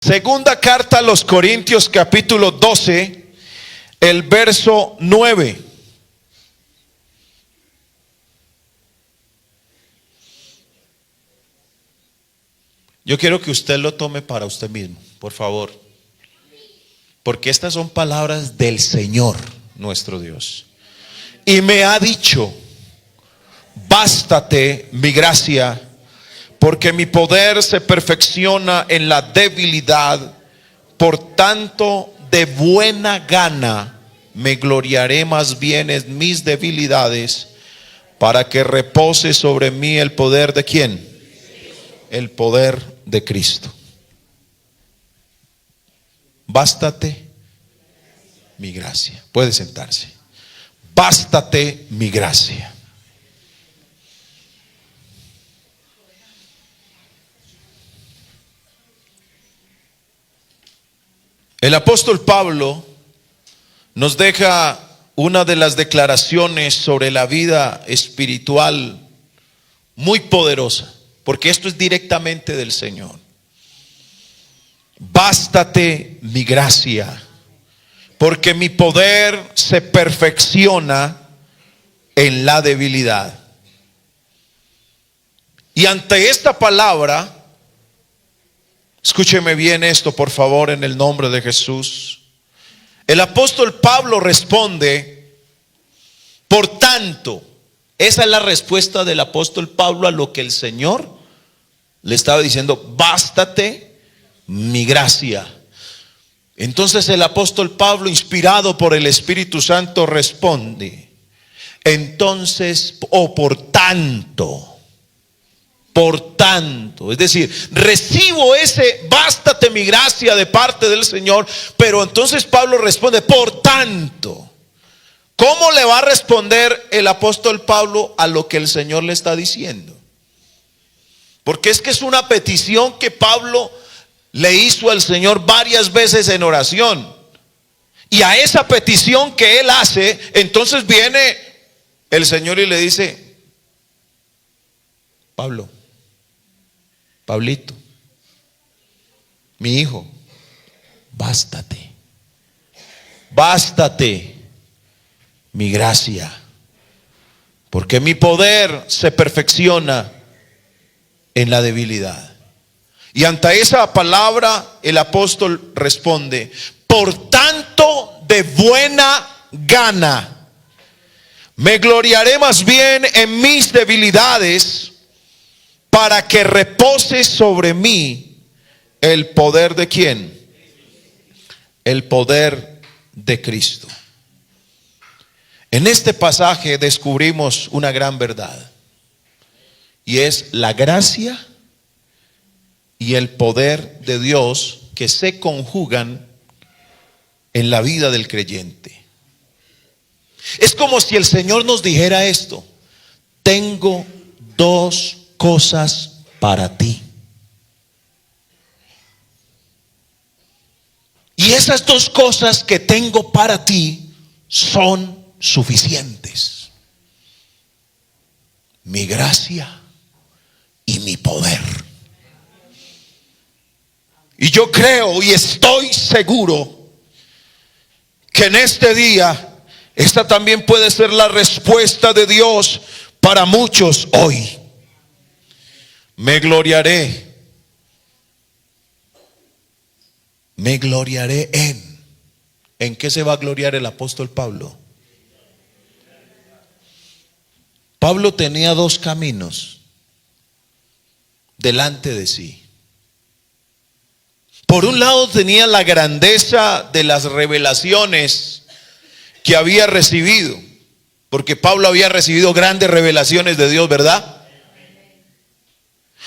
Segunda carta a los Corintios, capítulo 12, el verso 9. Yo quiero que usted lo tome para usted mismo, por favor. Porque estas son palabras del Señor, nuestro Dios. Y me ha dicho: bástate mi gracia, porque mi poder se perfecciona en la debilidad. Por tanto, de buena gana me gloriaré más bien en mis debilidades, para que repose sobre mí el poder de ¿quién? El poder de Cristo. Bástate mi gracia. Puede sentarse. Bástate mi gracia. El apóstol Pablo nos deja una de las declaraciones sobre la vida espiritual muy poderosa, porque esto es directamente del Señor. Bástate mi gracia, porque mi poder se perfecciona en la debilidad. Y ante esta palabra, escúcheme bien esto, por favor, en el nombre de Jesús. El apóstol Pablo responde: por tanto. Esa es la respuesta del apóstol Pablo a lo que el Señor le estaba diciendo: bástate mi gracia. Entonces el apóstol Pablo, inspirado por el Espíritu Santo, responde: entonces, o por tanto. Por tanto, es decir, recibo ese bástate mi gracia de parte del Señor, pero entonces Pablo responde: por tanto. ¿Cómo le va a responder el apóstol Pablo a lo que el Señor le está diciendo? Porque es que es una petición que Pablo le hizo al Señor varias veces en oración. Y a esa petición que él hace, entonces viene el Señor y le dice: Pablo, Pablito, mi hijo, bástate mi gracia, porque mi poder se perfecciona en la debilidad. Y ante esa palabra el apóstol responde: por tanto, de buena gana me gloriaré más bien en mis debilidades, para que repose sobre mí el poder de ¿quién? El poder de Cristo. En este pasaje descubrimos una gran verdad, y es la gracia y el poder de Dios que se conjugan en la vida del creyente. Es como si el Señor nos dijera esto: tengo dos cosas para ti. Y esas dos cosas que tengo para ti son suficientes: mi gracia y mi poder. Y yo creo y estoy seguro que en este día esta también puede ser la respuesta de Dios para muchos hoy. Me gloriaré ¿en qué se va a gloriar el apóstol Pablo? Pablo tenía dos caminos delante de sí. Por un lado tenía la grandeza de las revelaciones que había recibido, porque Pablo había recibido grandes revelaciones de Dios, ¿verdad?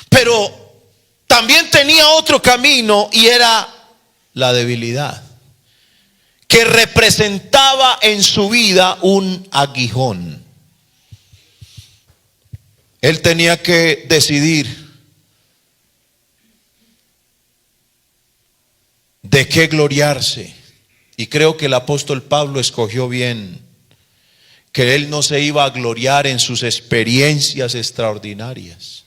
Pero también tenía otro camino, y era la debilidad, que representaba en su vida un aguijón. Él tenía que decidir de qué gloriarse. Y creo que el apóstol Pablo escogió bien, que él no se iba a gloriar en sus experiencias extraordinarias.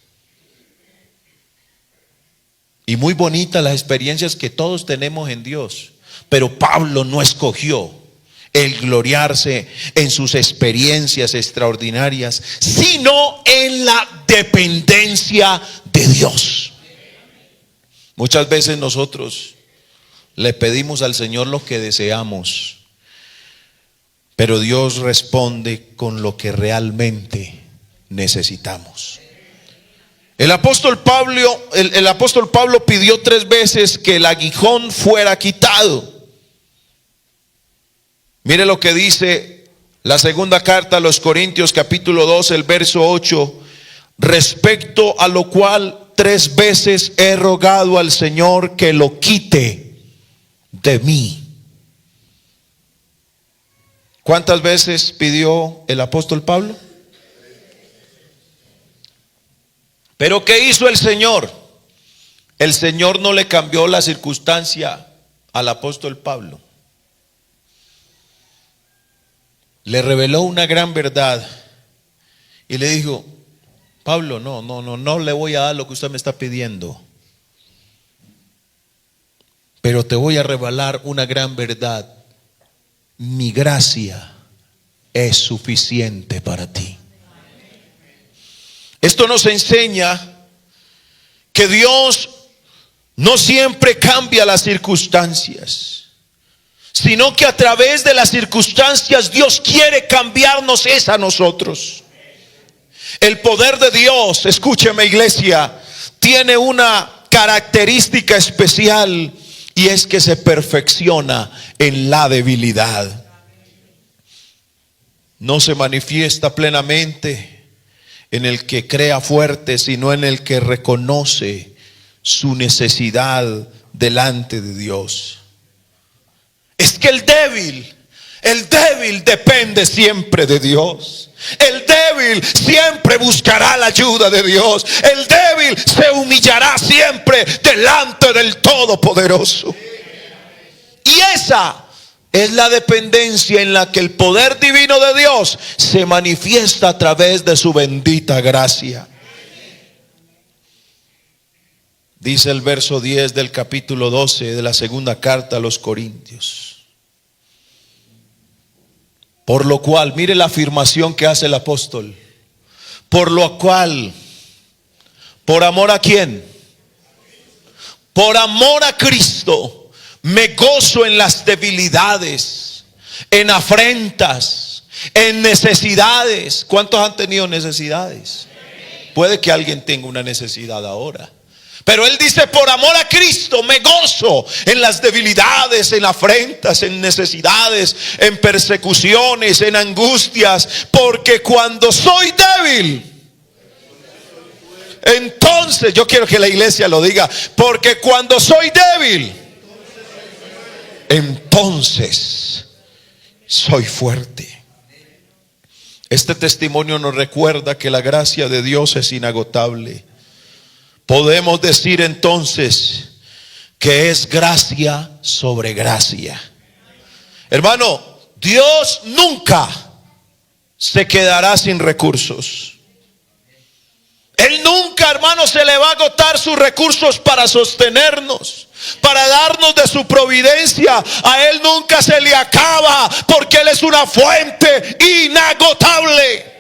Y muy bonitas las experiencias que todos tenemos en Dios. Pero Pablo no escogió el gloriarse en sus experiencias extraordinarias, sino en la dependencia de Dios. Muchas veces nosotros le pedimos al Señor lo que deseamos, pero Dios responde con lo que realmente necesitamos. El apóstol Pablo pidió 3 veces que el aguijón fuera quitado. Mire lo que dice la segunda carta a los Corintios, capítulo 2, el verso 8. Respecto a lo cual 3 veces he rogado al Señor que lo quite de mí. ¿Cuántas veces pidió el apóstol Pablo? Pero ¿qué hizo el Señor? El Señor no le cambió la circunstancia al apóstol Pablo. Le reveló una gran verdad y le dijo: Pablo, no le voy a dar lo que usted me está pidiendo, pero te voy a revelar una gran verdad. Mi gracia es suficiente para ti. Esto nos enseña que Dios no siempre cambia las circunstancias, sino que a través de las circunstancias Dios quiere cambiarnos es a nosotros. El poder de Dios, escúcheme iglesia, tiene una característica especial, y es que se perfecciona en la debilidad. No se manifiesta plenamente en el que crea fuerte, sino en el que reconoce su necesidad delante de Dios. Es que el débil depende siempre de Dios. El débil siempre buscará la ayuda de Dios. El débil se humillará siempre delante del Todopoderoso. Y esa es la dependencia en la que el poder divino de Dios se manifiesta a través de su bendita gracia. Dice el verso 10 del capítulo 12 de la segunda carta a los Corintios. Por lo cual, mire la afirmación que hace el apóstol. Por lo cual, ¿por amor a quién? Por amor a Cristo, me gozo en las debilidades, en afrentas, en necesidades. ¿Cuántos han tenido necesidades? Puede que alguien tenga una necesidad ahora. Pero él dice: por amor a Cristo me gozo en las debilidades, en afrentas, en necesidades, en persecuciones, en angustias. Porque cuando soy débil, entonces, yo quiero que la iglesia lo diga, porque cuando soy débil, entonces soy fuerte. Este testimonio nos recuerda que la gracia de Dios es inagotable. Podemos decir entonces que es gracia sobre gracia. Hermano, Dios nunca se quedará sin recursos. Él nunca, hermano, se le va a agotar sus recursos para sostenernos, para darnos de su providencia. A Él nunca se le acaba, porque Él es una fuente inagotable.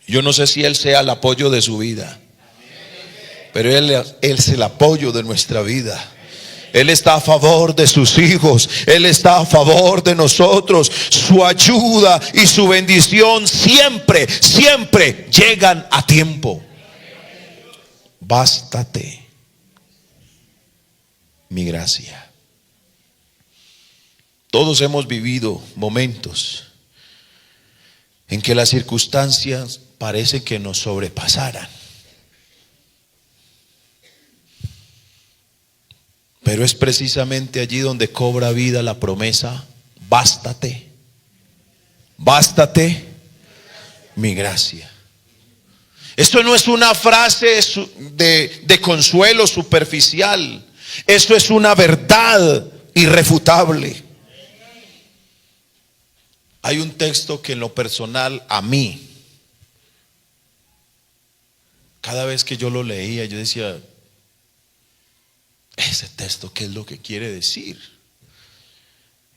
Yo no sé si Él sea el apoyo de su vida, pero Él es el apoyo de nuestra vida. Él está a favor de sus hijos. Él está a favor de nosotros. Su ayuda y su bendición siempre llegan a tiempo. Bástate mi gracia. Todos hemos vivido momentos en que las circunstancias parecen que nos sobrepasaran. Pero es precisamente allí donde cobra vida la promesa: bástate mi gracia. Esto no es una frase de consuelo superficial. Esto es una verdad irrefutable. Hay un texto que en lo personal a mí, cada vez que yo lo leía, yo decía: ese texto, ¿qué es lo que quiere decir?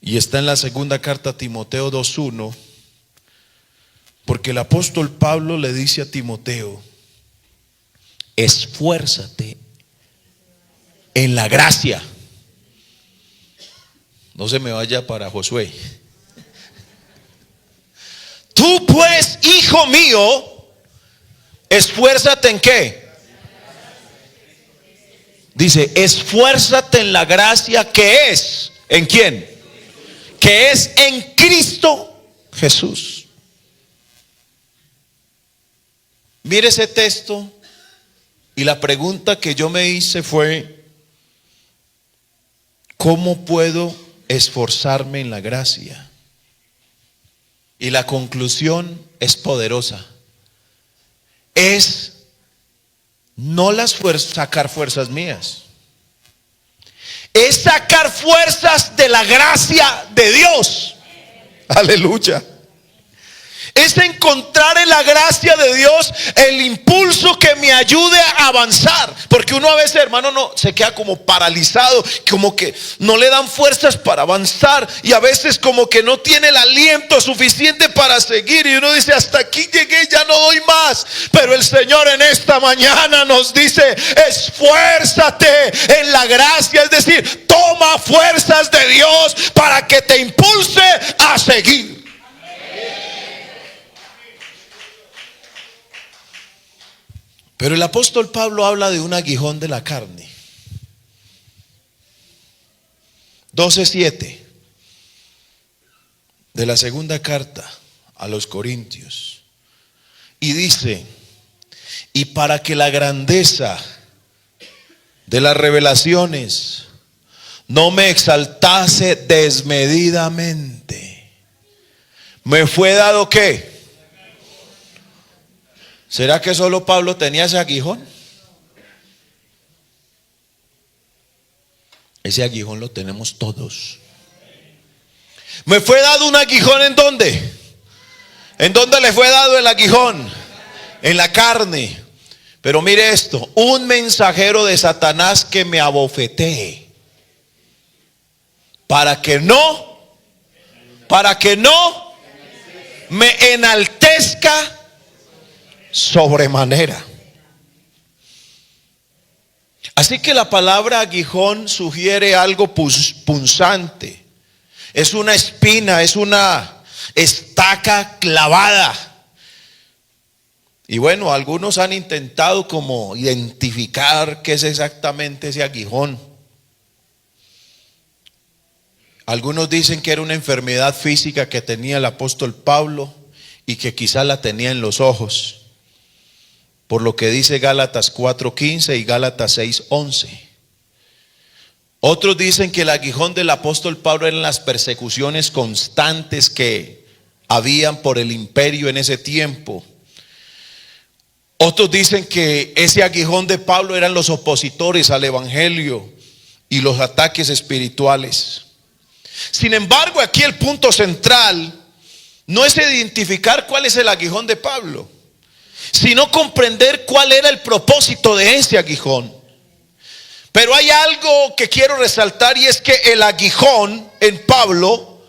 Y está en la segunda carta a Timoteo 2:1, porque el apóstol Pablo le dice a Timoteo: esfuérzate en la gracia. No se me vaya para Josué. Tú pues, hijo mío, esfuérzate en ¿qué? Dice, esfuérzate en la gracia que es, ¿en quién? Que es en Cristo Jesús. Mire ese texto, y la pregunta que yo me hice fue: ¿cómo puedo esforzarme en la gracia? Y la conclusión es poderosa. Es no sacar fuerzas mías, es sacar fuerzas de la gracia de Dios. Aleluya. Es encontrar en la gracia de Dios el impulso que me ayude a avanzar. Porque uno a veces, hermano, no se queda como paralizado, como que no le dan fuerzas para avanzar, y a veces como que no tiene el aliento suficiente para seguir, y uno dice: hasta aquí llegué, ya no doy más. Pero el Señor en esta mañana nos dice: esfuérzate en la gracia, es decir, toma fuerzas de Dios para que te impulse a seguir. Pero el apóstol Pablo habla de un aguijón de la carne. 12:7 de la segunda carta a los Corintios. Y dice: y para que la grandeza de las revelaciones no me exaltase desmedidamente, me fue dado ¿qué? ¿Será que solo Pablo tenía ese aguijón? Ese aguijón lo tenemos todos. Me fue dado un aguijón, ¿en dónde? ¿En dónde le fue dado el aguijón? En la carne. Pero mire esto: un mensajero de Satanás que me abofetee, para que no me enaltezca sobremanera. Así que la palabra aguijón sugiere algo punzante. Es una espina, es una estaca clavada. Y bueno, algunos han intentado como identificar qué es exactamente ese aguijón. Algunos dicen que era una enfermedad física que tenía el apóstol Pablo y que quizás la tenía en los ojos, por lo que dice Gálatas 4:15 y Gálatas 6:11. Otros dicen que el aguijón del apóstol Pablo eran las persecuciones constantes que habían por el imperio en ese tiempo. Otros dicen que ese aguijón de Pablo eran los opositores al evangelio y los ataques espirituales. Sin embargo, aquí el punto central no es identificar cuál es el aguijón de Pablo, sino comprender cuál era el propósito de ese aguijón. Pero hay algo que quiero resaltar, y es que el aguijón en Pablo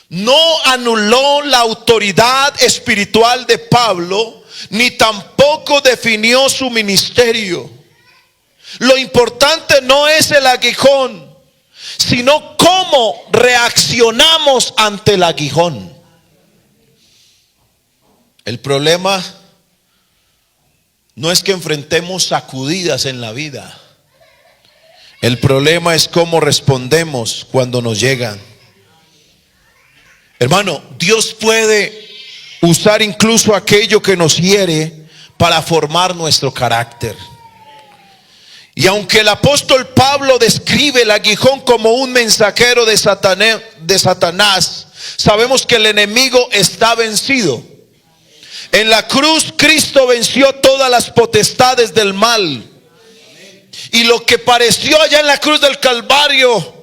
no anuló la autoridad espiritual de Pablo, ni tampoco definió su ministerio. Lo importante no es el aguijón, sino cómo reaccionamos ante el aguijón. El problema no es que enfrentemos sacudidas en la vida. El problema es cómo respondemos cuando nos llegan. Hermano, Dios puede usar incluso aquello que nos hiere para formar nuestro carácter. Y aunque el apóstol Pablo describe el aguijón como un mensajero de Satanás, sabemos que el enemigo está vencido. En la cruz Cristo venció todas las potestades del mal. Y lo que pareció allá en la cruz del Calvario,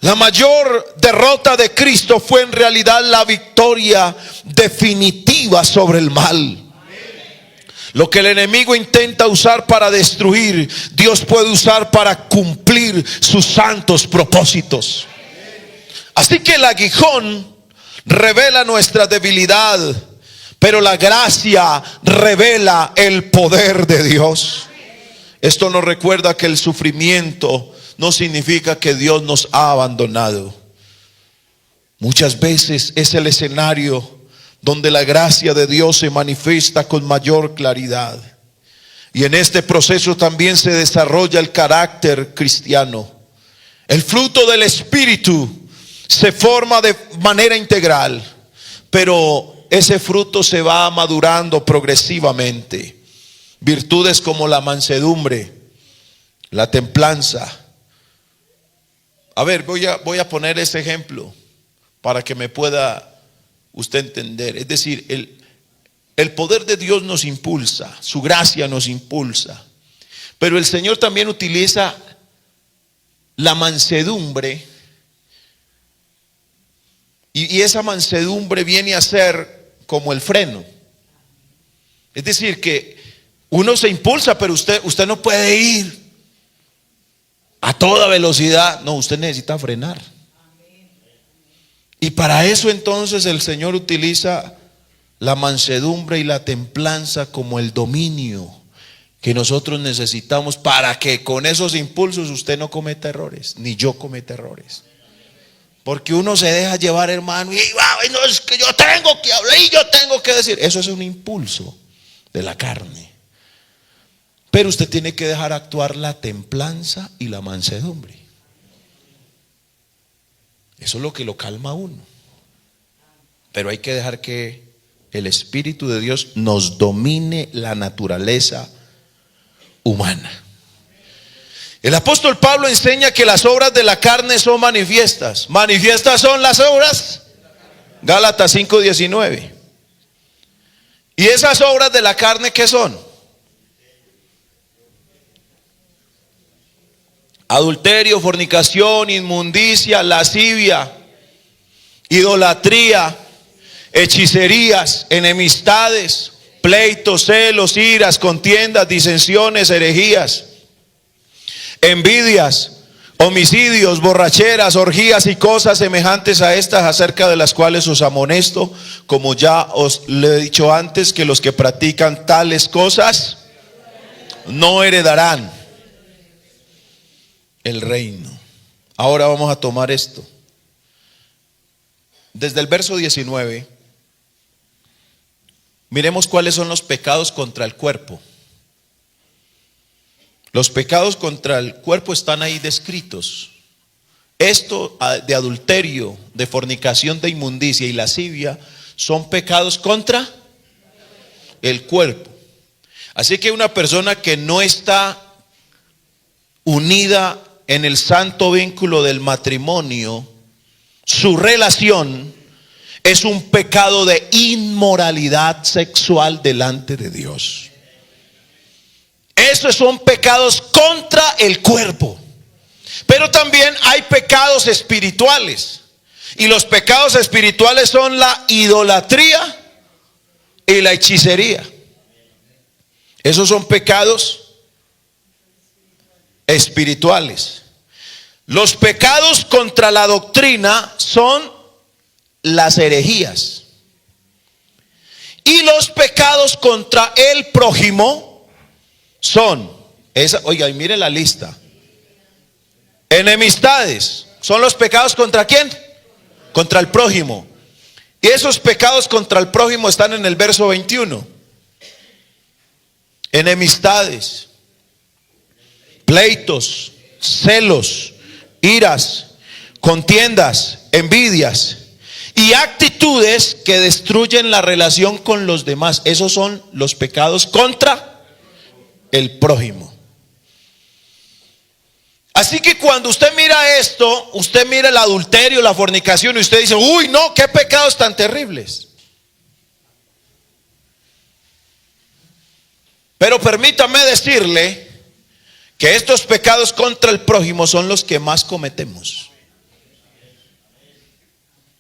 la mayor derrota de Cristo, fue en realidad la victoria definitiva sobre el mal. Lo que el enemigo intenta usar para destruir, Dios puede usar para cumplir sus santos propósitos. Así que el aguijón revela nuestra debilidad, pero la gracia revela el poder de Dios. Esto nos recuerda que el sufrimiento no significa que Dios nos ha abandonado. Muchas veces es el escenario donde la gracia de Dios se manifiesta con mayor claridad. Y en este proceso también se desarrolla el carácter cristiano. El fruto del Espíritu se forma de manera integral, pero ese fruto se va madurando progresivamente. Virtudes como la mansedumbre, la templanza. A ver, voy a poner ese ejemplo para que me pueda usted entender. Es decir, el poder de Dios nos impulsa, su gracia nos impulsa, pero el Señor también utiliza la mansedumbre, y esa mansedumbre viene a ser como el freno. Es decir, que uno se impulsa, pero usted no puede ir a toda velocidad. No, usted necesita frenar. Y para eso entonces el Señor utiliza la mansedumbre y la templanza como el dominio que nosotros necesitamos para que con esos impulsos usted no cometa errores, ni yo cometa errores. Porque uno se deja llevar, hermano, y no, es que yo tengo que hablar y yo tengo que decir. Eso es un impulso de la carne. Pero usted tiene que dejar actuar la templanza y la mansedumbre. Eso es lo que lo calma a uno. Pero hay que dejar que el Espíritu de Dios nos domine la naturaleza humana. El apóstol Pablo enseña que las obras de la carne son manifiestas. Manifiestas son las obras. Gálatas 5:19. ¿Y esas obras de la carne qué son? Adulterio, fornicación, inmundicia, lascivia, idolatría, hechicerías, enemistades, pleitos, celos, iras, contiendas, disensiones, herejías, envidias, homicidios, borracheras, orgías y cosas semejantes a estas, acerca de las cuales os amonesto, como ya os le he dicho antes, que los que practican tales cosas no heredarán el reino. Ahora vamos a tomar esto. Desde el verso 19, miremos cuáles son los pecados contra el cuerpo. Los pecados contra el cuerpo están ahí descritos. Esto de adulterio, de fornicación, de inmundicia y lascivia son pecados contra el cuerpo. Así que una persona que no está unida en el santo vínculo del matrimonio, su relación es un pecado de inmoralidad sexual delante de Dios. Esos son pecados contra el cuerpo. Pero también hay pecados espirituales. Y los pecados espirituales son la idolatría y la hechicería. Esos son pecados espirituales. Los pecados contra la doctrina son las herejías. Y los pecados contra el prójimo son, oiga, y mire la lista. Enemistades son los pecados contra ¿quién? Contra el prójimo. Y esos pecados contra el prójimo están en el verso 21. Enemistades, pleitos, celos, iras, contiendas, envidias y actitudes que destruyen la relación con los demás. Esos son los pecados contra el prójimo. Así que cuando usted mira esto, usted mira el adulterio, la fornicación, y usted dice, uy, no, qué pecados tan terribles. Pero permítame decirle que estos pecados contra el prójimo son los que más cometemos.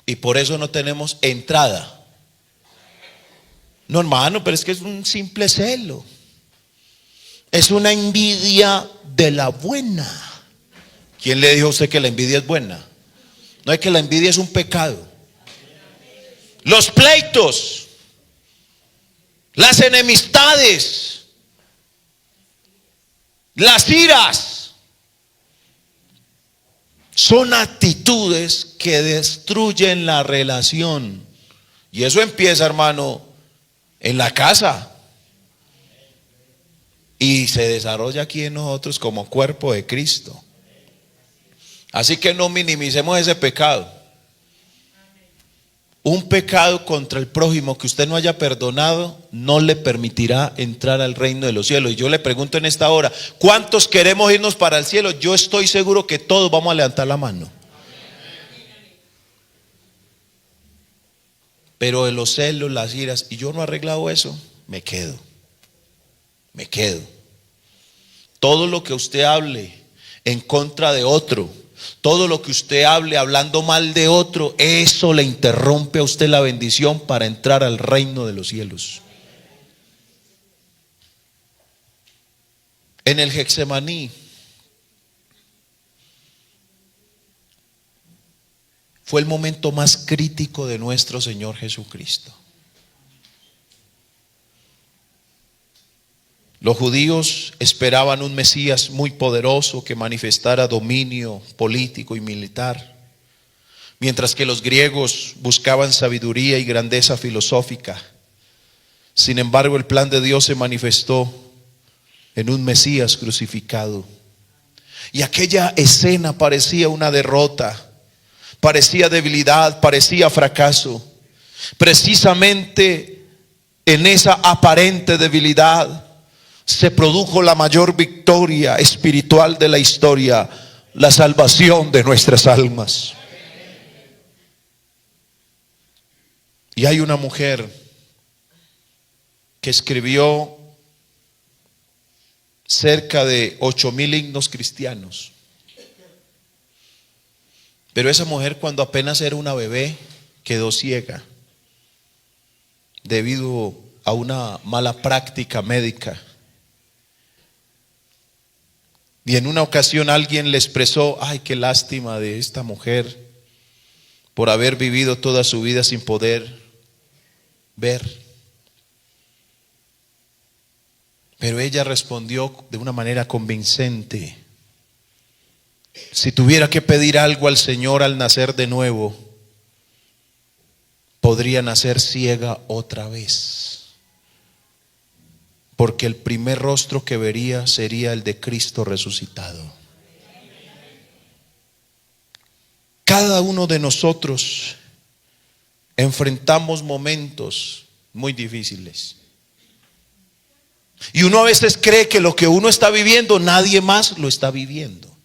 Y por eso no tenemos entrada No, hermano, pero es que es un simple celo. Es una envidia de la buena. ¿Quién le dijo a usted que la envidia es buena? No, es que la envidia es un pecado. Los pleitos, las enemistades, las iras, son actitudes que destruyen la relación. Y eso empieza, hermano, en la casa. Y se desarrolla aquí en nosotros como cuerpo de Cristo. Así que no minimicemos ese pecado. Un pecado contra el prójimo que usted no haya perdonado no le permitirá entrar al reino de los cielos. Y yo le pregunto en esta hora, ¿cuántos queremos irnos para el cielo? Yo estoy seguro que todos vamos a levantar la mano. Pero de los celos, las iras, y yo no he arreglado eso, me quedo. Todo lo que usted hable en contra de otro, todo lo que usted hable hablando mal de otro, eso le interrumpe a usted la bendición para entrar al reino de los cielos. En el Getsemaní fue el momento más crítico de nuestro Señor Jesucristo. Los judíos esperaban un Mesías muy poderoso que manifestara dominio político y militar, mientras que los griegos buscaban sabiduría y grandeza filosófica. Sin embargo, el plan de Dios se manifestó en un Mesías crucificado. Y aquella escena parecía una derrota, parecía debilidad, parecía fracaso. Precisamente en esa aparente debilidad se produjo la mayor victoria espiritual de la historia, la salvación de nuestras almas. Y hay una mujer que escribió cerca de 8,000 himnos cristianos. Pero esa mujer, cuando apenas era una bebé, quedó ciega debido a una mala práctica médica. Y en una ocasión alguien le expresó: ay, qué lástima de esta mujer por haber vivido toda su vida sin poder ver. Pero ella respondió de una manera convincente: si tuviera que pedir algo al Señor al nacer de nuevo, podría nacer ciega otra vez. Porque el primer rostro que vería sería el de Cristo resucitado. Cada uno de nosotros enfrentamos momentos muy difíciles. Y uno a veces cree que lo que uno está viviendo, nadie más lo está viviendo.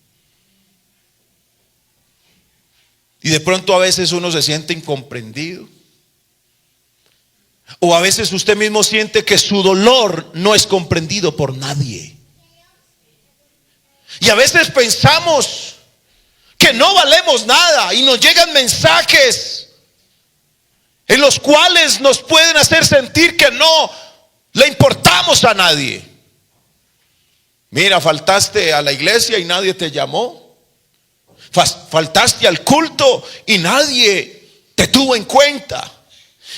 Y de pronto a veces uno se siente incomprendido. O a veces usted mismo siente que su dolor no es comprendido por nadie. Y a veces pensamos que no valemos nada y nos llegan mensajes en los cuales nos pueden hacer sentir que no le importamos a nadie. Mira, faltaste a la iglesia y nadie te llamó. Faltaste al culto y nadie te tuvo en cuenta.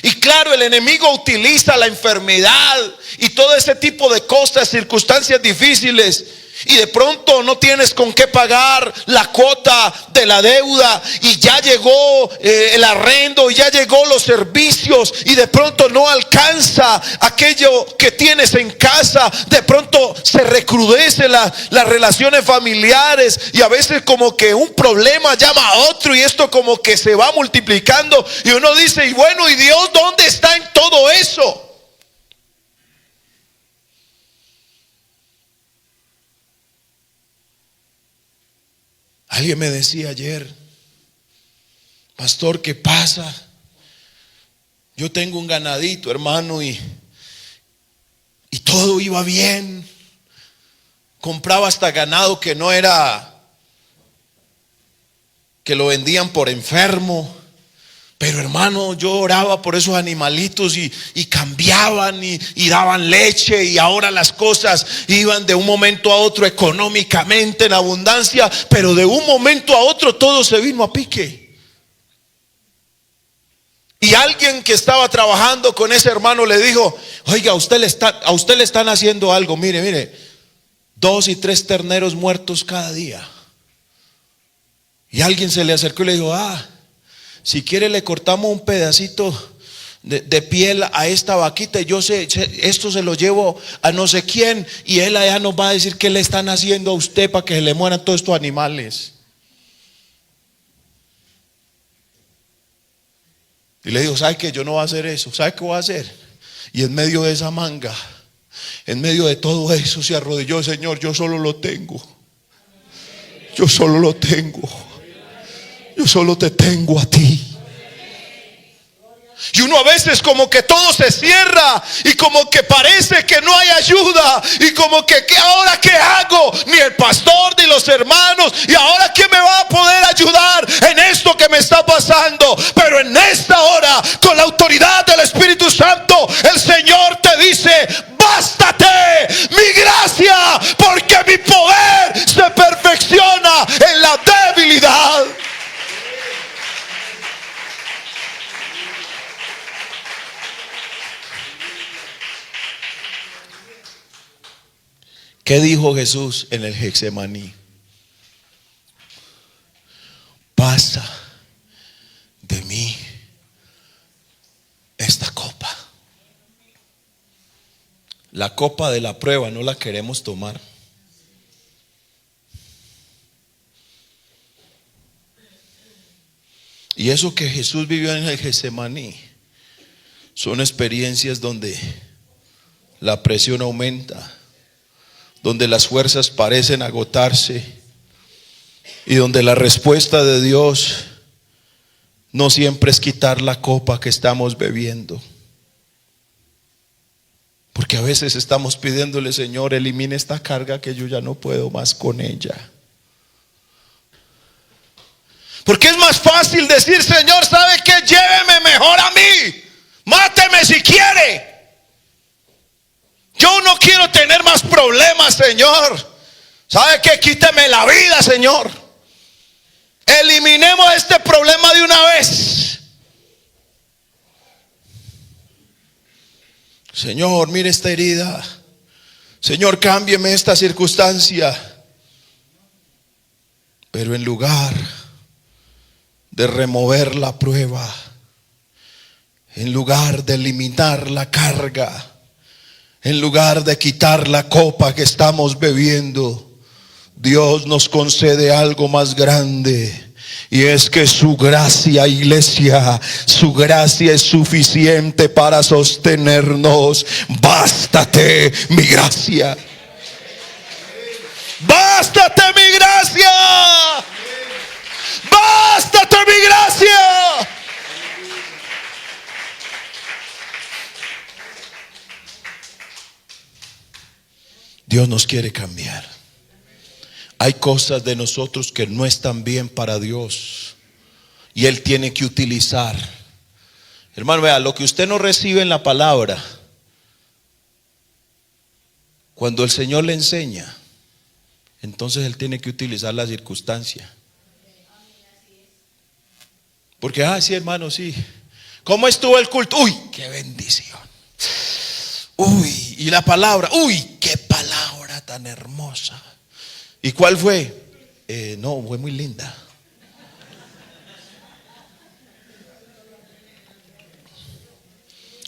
Y claro, el enemigo utiliza la enfermedad y todo ese tipo de cosas, circunstancias difíciles. Y de pronto no tienes con qué pagar la cuota de la deuda, y ya llegó el arrendo, y ya llegó los servicios, y de pronto no alcanza aquello que tienes en casa. De pronto se recrudecen las relaciones familiares, y a veces como que un problema llama a otro, y esto como que se va multiplicando, y uno dice: y bueno, ¿y Dios dónde está en todo eso? Alguien me decía ayer: pastor, ¿qué pasa? Yo tengo un ganadito, hermano, y todo iba bien. Compraba hasta ganado que no era, que lo vendían por enfermo. Pero hermano, yo oraba por esos animalitos y cambiaban y daban leche, y ahora las cosas iban de un momento a otro económicamente en abundancia, pero de un momento a otro todo se vino a pique. Y alguien que estaba trabajando con ese hermano le dijo: oiga, a usted le están haciendo algo, mire, 2 y 3 terneros muertos cada día. Y alguien se le acercó y le dijo: si quiere le cortamos un pedacito de piel a esta vaquita, y yo sé, esto se lo llevo a no sé quién, y él allá nos va a decir qué le están haciendo a usted para que se le mueran todos estos animales. Y le digo: ¿sabe qué? Yo no voy a hacer eso. ¿Sabe qué voy a hacer? Y en medio de esa manga, en medio de todo eso, se arrodilló: Señor, yo solo lo tengo. Yo solo lo tengo. Yo solo te tengo a ti. Y uno a veces como que todo se cierra y como que parece que no hay ayuda, y como que ahora qué hago, ni el pastor ni los hermanos, y ahora quién me va a poder ayudar en esto que me está pasando. Pero en esta hora, con la autoridad del Espíritu Santo, el Señor te dice: bástate mi gracia, porque mi poder se perfecciona en la debilidad. ¿Qué dijo Jesús en el Getsemaní? Pasa de mí esta copa. La copa de la prueba no la queremos tomar. Y eso que Jesús vivió en el Getsemaní son experiencias donde la presión aumenta, donde las fuerzas parecen agotarse, y donde la respuesta de Dios no siempre es quitar la copa que estamos bebiendo. Porque a veces estamos pidiéndole: Señor, elimine esta carga que yo ya no puedo más con ella. Porque es más fácil decir: Señor, ¿sabe qué? Lléveme mejor a mí, máteme si quiere. Yo no quiero tener más problemas, Señor. ¿Sabe qué? Quíteme la vida, Señor. Eliminemos este problema de una vez. Señor, mire esta herida. Señor, cámbieme esta circunstancia. Pero en lugar de remover la prueba, en lugar de eliminar la carga, en lugar de quitar la copa que estamos bebiendo, Dios nos concede algo más grande. Y es que su gracia, iglesia, su gracia es suficiente para sostenernos. Bástate mi gracia. Bástate mi gracia. Bástate mi gracia. Dios nos quiere cambiar. Hay cosas de nosotros que no están bien para Dios, y Él tiene que utilizar. Hermano, vea, lo que usted no recibe en la palabra, cuando el Señor le enseña, entonces Él tiene que utilizar la circunstancia. Porque, sí, hermano, sí. ¿Cómo estuvo el culto? Uy, qué bendición. Uy, y la palabra, uy, qué palabra tan hermosa. ¿Y cuál fue? No, fue muy linda.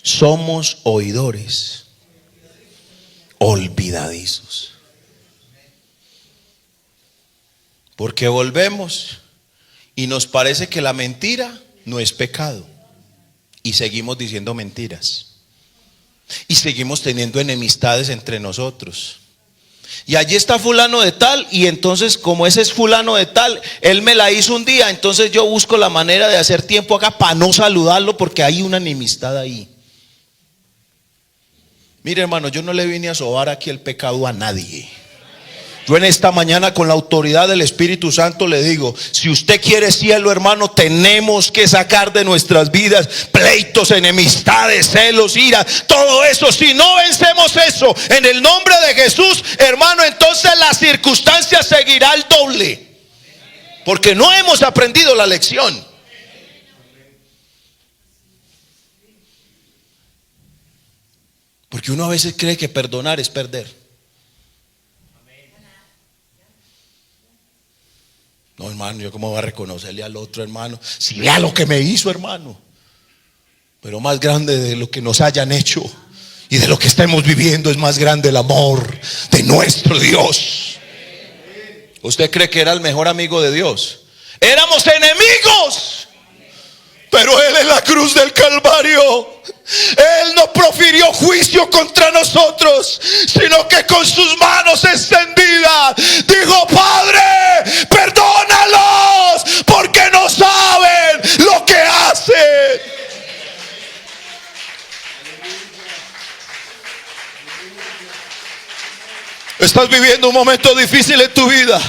Somos oidores olvidadizos. Porque volvemos y nos parece que la mentira no es pecado, y seguimos diciendo mentiras, y seguimos teniendo enemistades entre nosotros. Y allí está fulano de tal, y entonces como ese es fulano de tal, él me la hizo un día, entonces yo busco la manera de hacer tiempo acá para no saludarlo, porque hay una enemistad ahí. Mire, hermano, yo no le vine a sobar aquí el pecado a nadie. Yo en esta mañana, con la autoridad del Espíritu Santo, le digo: si usted quiere cielo, hermano, tenemos que sacar de nuestras vidas pleitos, enemistades, celos, ira, todo eso. Si no vencemos eso en el nombre de Jesús, hermano, entonces la circunstancia seguirá al doble, porque no hemos aprendido la lección. Porque uno a veces cree que perdonar es perder. No, hermano, yo cómo voy a reconocerle al otro, hermano, si vea lo que me hizo, hermano. Pero más grande de lo que nos hayan hecho y de lo que estemos viviendo, es más grande el amor de nuestro Dios. ¿Usted cree que era el mejor amigo de Dios? Éramos enemigos, pero Él en la cruz del Calvario, Él no profirió juicio contra nosotros, sino que con sus manos extendidas dijo: Padre, perdónalos, porque no saben lo que hacen. Estás viviendo un momento difícil en tu vida.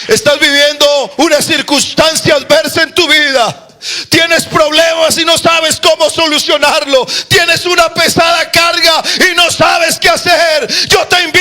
Estás viviendo una circunstancia adversa en tu vida. Tienes problemas y no sabes cómo solucionarlo. Tienes una pesada carga y no sabes qué hacer. Yo te invito